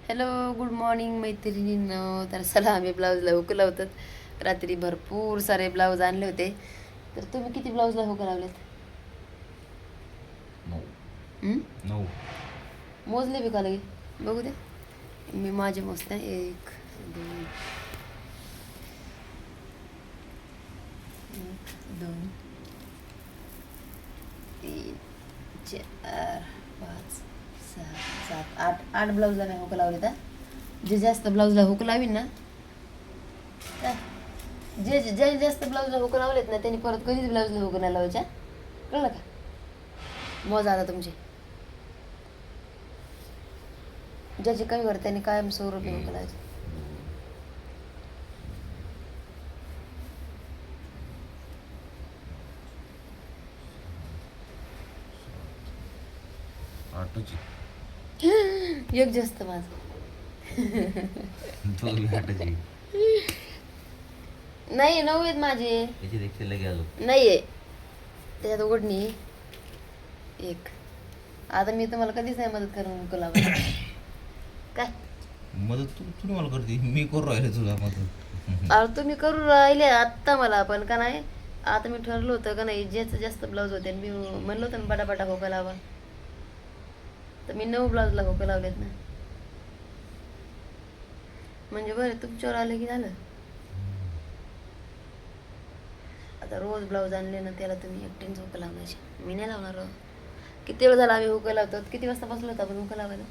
Hello good morning मैत्रिणींनो. तर चला आम्ही ब्लाऊजला हुक लावतात. रात्री भरपूर सारे ब्लाऊज आणले होते. तर तुम्ही किती ब्लाऊजला हुक लावलेत? 9. मोजले बी का लगे? बघू दे, मी माझे मोजते. 1 2 3 4 5 6 7 8 ब्लाऊजला मी हुक लावले. तर जे जास्त ब्लाऊजला हुक लावीन ना, जे जास्त ब्लाऊजला हुक लावलेत ना, त्यांनी परत कधीच ब्लाऊजला हुक नाही लावायच्या. कळलं का? मोज आता तुमचे. ज्याची कमी वर त्यांनी कायम स्वरूपी हुक लावायचे. 8ची. एक जास्त माझं. 8ची. नाही 9 आहेत माझे. त्याची लगे आलो. नाहीये त्याच्यात ओढणी एक. आता मी तुम्हाला कधीच नाही मदत करून हुक लावायला. काय मदत तू मला करते, मी करू राहिले तुला मदत. अरे तुम्ही करून राहिले आत्ता मला, पण का नाही आता मी ठरलं होतं का नाही, ज्याचं जास्त ब्लाऊज होते मी म्हणलं होतं ना बटाबटा हुक लावा, तर मी 9 ब्लाऊजला हुक लावलेत ना. म्हणजे बरं तुमच्यावर आलं की झालं. आता रोज ब्लाऊज आणले ना, त्याला तुम्ही एकटीने हुक लावण्याचे, मी नाही लावणार. किती वेळ झाला आम्ही हुक लावतो? किती वाजता बसलो होतो आपण हुक लावायला?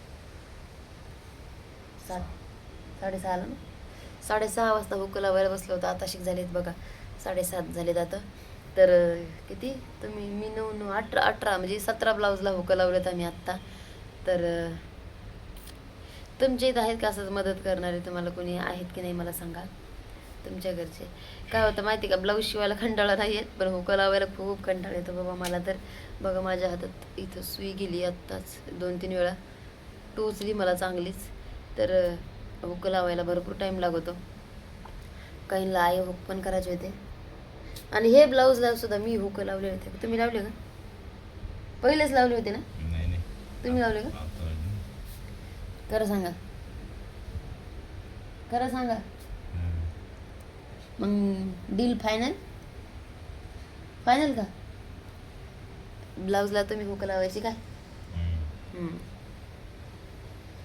6:30 ना. 6:30 वाजता हुक लावायला बसलो होतो. आता शिक झालेत बघा 7:30 झालेत आता. तर किती तुम्ही मी 9 18 म्हणजे 17 ब्लाऊजला हुक लावलेत आम्ही आत्ता. तर तुमच्या इथं आहेत का असंच मदत करणारे? तुम्हाला कोणी आहेत की नाही मला सांगा. तुमच्या घरचे काय होतं माहिती का, ब्लाऊज शिवायला कंटाळा नाही येत, पण हुक लावायला खूप कंटाळा येतो बाबा मला. तर बघा माझ्या हातात इथं सुई गेली आत्ताच 2-3 वेळा, टोचली मला चांगलीच. तर हुक लावायला भरपूर टाईम लागतो. काहींना आई हुक पण करायचे होते. आणि हे ब्लाऊजला सुद्धा मी हुक लावले होते. तुम्ही लावले का? पहिलेच लावले होते ना? नाही. तुम्ही लावले का? खरं सांगा, खरं सांगा. मग डील फायनल? फायनल का? ब्लाऊजला तुम्ही हुक लावायची काय?